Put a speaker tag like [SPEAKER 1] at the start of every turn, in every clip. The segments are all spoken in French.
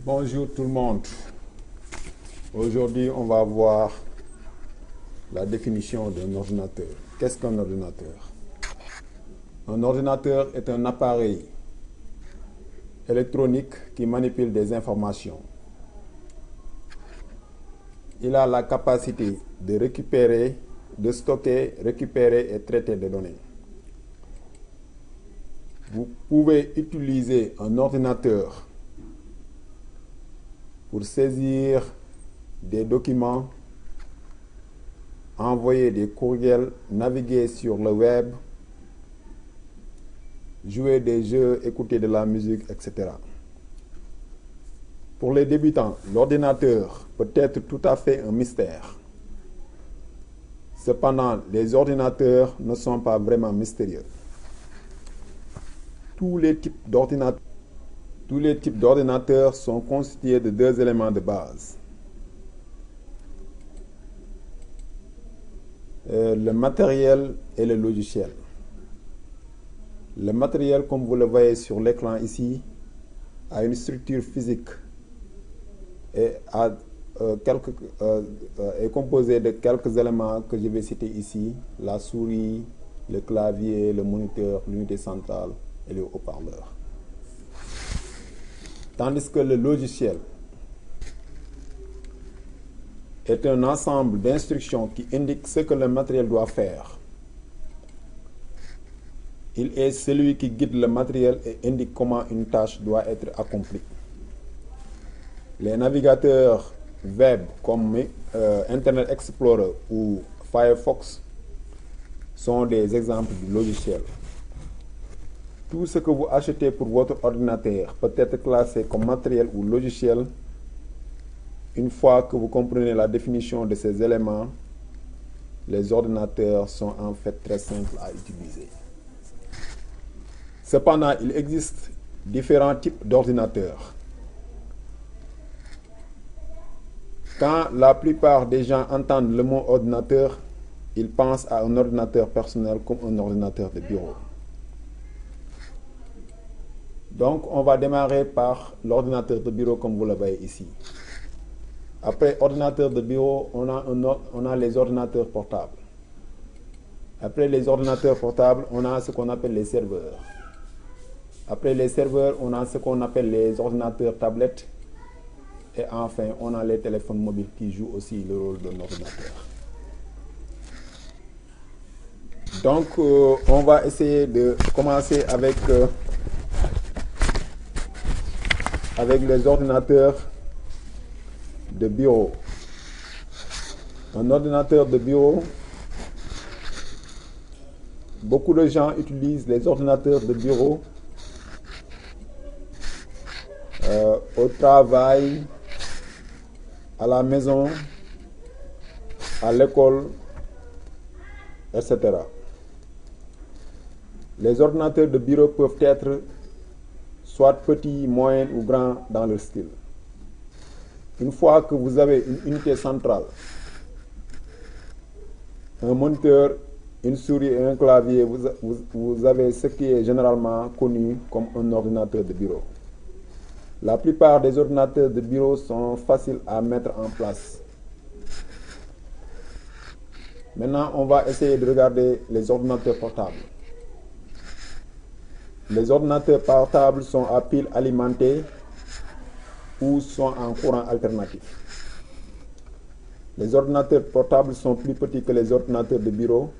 [SPEAKER 1] Bonjour tout le monde. Aujourd'hui, on va voir la définition d'un ordinateur. Qu'est-ce qu'un ordinateur? Un ordinateur est un appareil électronique qui manipule des informations. Il a la capacité de récupérer, de stocker, récupérer et traiter des données. Vous pouvez utiliser un ordinateur pour saisir des documents, envoyer des courriels, naviguer sur le web, jouer des jeux, écouter de la musique, etc. Pour les débutants, l'ordinateur peut être tout à fait un mystère. Cependant, les ordinateurs ne sont pas vraiment mystérieux. Tous les types d'ordinateurs sont constitués de deux éléments de base. Le matériel et le logiciel. Le matériel, comme vous le voyez sur l'écran ici, a une structure physique et est composé de quelques éléments que je vais citer ici: la souris, le clavier, le moniteur, l'unité centrale et le haut-parleur. Tandis que le logiciel est un ensemble d'instructions qui indiquent ce que le matériel doit faire. Il est celui qui guide le matériel et indique comment une tâche doit être accomplie. Les navigateurs web comme Internet Explorer ou Firefox sont des exemples du logiciel. Tout ce que vous achetez pour votre ordinateur peut être classé comme matériel ou logiciel. Une fois que vous comprenez la définition de ces éléments, les ordinateurs sont en fait très simples à utiliser. Cependant, il existe différents types d'ordinateurs. Quand la plupart des gens entendent le mot ordinateur, ils pensent à un ordinateur personnel comme un ordinateur de bureau. Donc, on va démarrer par l'ordinateur de bureau comme vous le voyez ici. Après ordinateur de bureau, on a les ordinateurs portables. Après les ordinateurs portables, on a ce qu'on appelle les serveurs. Après les serveurs, on a ce qu'on appelle les ordinateurs tablettes. Et enfin, on a les téléphones mobiles qui jouent aussi le rôle d'un ordinateur. Donc, on va essayer de commencer avec les ordinateurs de bureau. Un ordinateur de bureau, beaucoup de gens utilisent les ordinateurs de bureau au travail, à la maison, à l'école, etc. Les ordinateurs de bureau peuvent être soit petits, moyens ou grands dans leur style. Une fois que vous avez une unité centrale, un moniteur, une souris et un clavier, vous avez ce qui est généralement connu comme un ordinateur de bureau. La plupart des ordinateurs de bureau sont faciles à mettre en place. Maintenant, on va essayer de regarder les ordinateurs portables. Les ordinateurs portables sont à pile alimentée ou sont en courant alternatif. Les ordinateurs portables sont plus petits que les ordinateurs de bureau.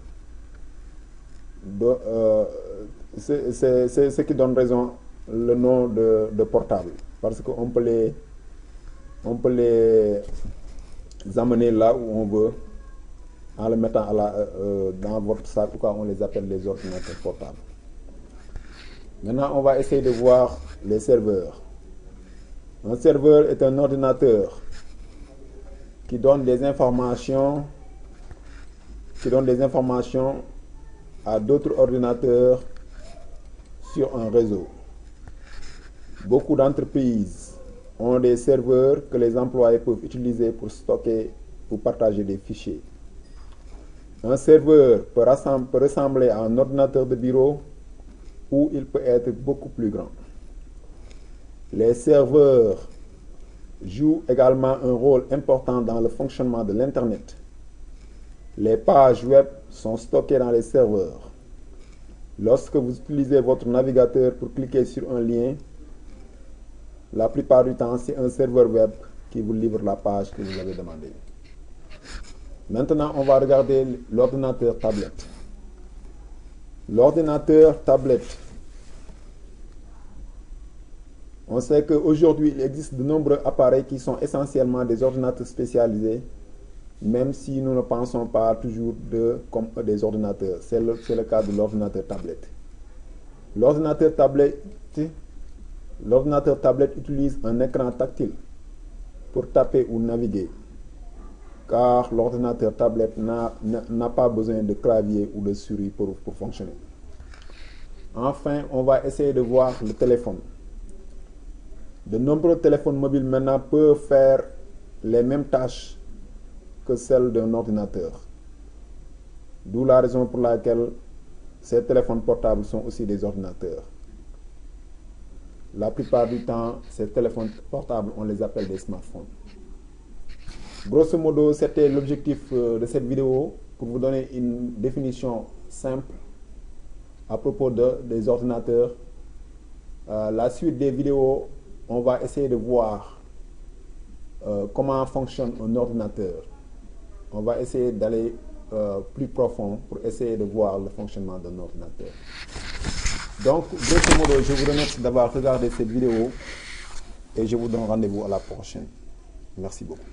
[SPEAKER 1] C'est ce qui donne raison le nom de portable, parce qu'on peut les amener là où on veut en le mettant dans votre sac. Pourquoi on les appelle les ordinateurs portables. Maintenant, on va essayer de voir les serveurs. Un serveur est un ordinateur qui donne des informations à d'autres ordinateurs sur un réseau. Beaucoup d'entreprises ont des serveurs que les employés peuvent utiliser pour stocker ou partager des fichiers. Un serveur peut ressembler à un ordinateur de bureau ou il peut être beaucoup plus grand. Les serveurs joue également un rôle important dans le fonctionnement de l'Internet. Les pages web sont stockées dans les serveurs. Lorsque vous utilisez votre navigateur pour cliquer sur un lien, la plupart du temps, c'est un serveur web qui vous livre la page que vous avez demandée. Maintenant, on va regarder l'ordinateur tablette. L'ordinateur tablette. On sait qu'aujourd'hui, il existe de nombreux appareils qui sont essentiellement des ordinateurs spécialisés, même si nous ne pensons pas toujours comme des ordinateurs. C'est le cas de l'ordinateur tablette. L'ordinateur tablette utilise un écran tactile pour taper ou naviguer, car l'ordinateur tablette n'a pas besoin de clavier ou de souris pour fonctionner. Enfin, on va essayer de voir le téléphone. De nombreux téléphones mobiles maintenant peuvent faire les mêmes tâches que celles d'un ordinateur. D'où la raison pour laquelle ces téléphones portables sont aussi des ordinateurs. La plupart du temps, ces téléphones portables, on les appelle des smartphones. Grosso modo, c'était l'objectif de cette vidéo, pour vous donner une définition simple à propos des ordinateurs. La suite des vidéos, on va essayer de voir comment fonctionne un ordinateur. On va essayer d'aller plus profond pour essayer de voir le fonctionnement d'un ordinateur. Donc, grosso modo, je vous remercie d'avoir regardé cette vidéo et je vous donne rendez-vous à la prochaine. Merci beaucoup.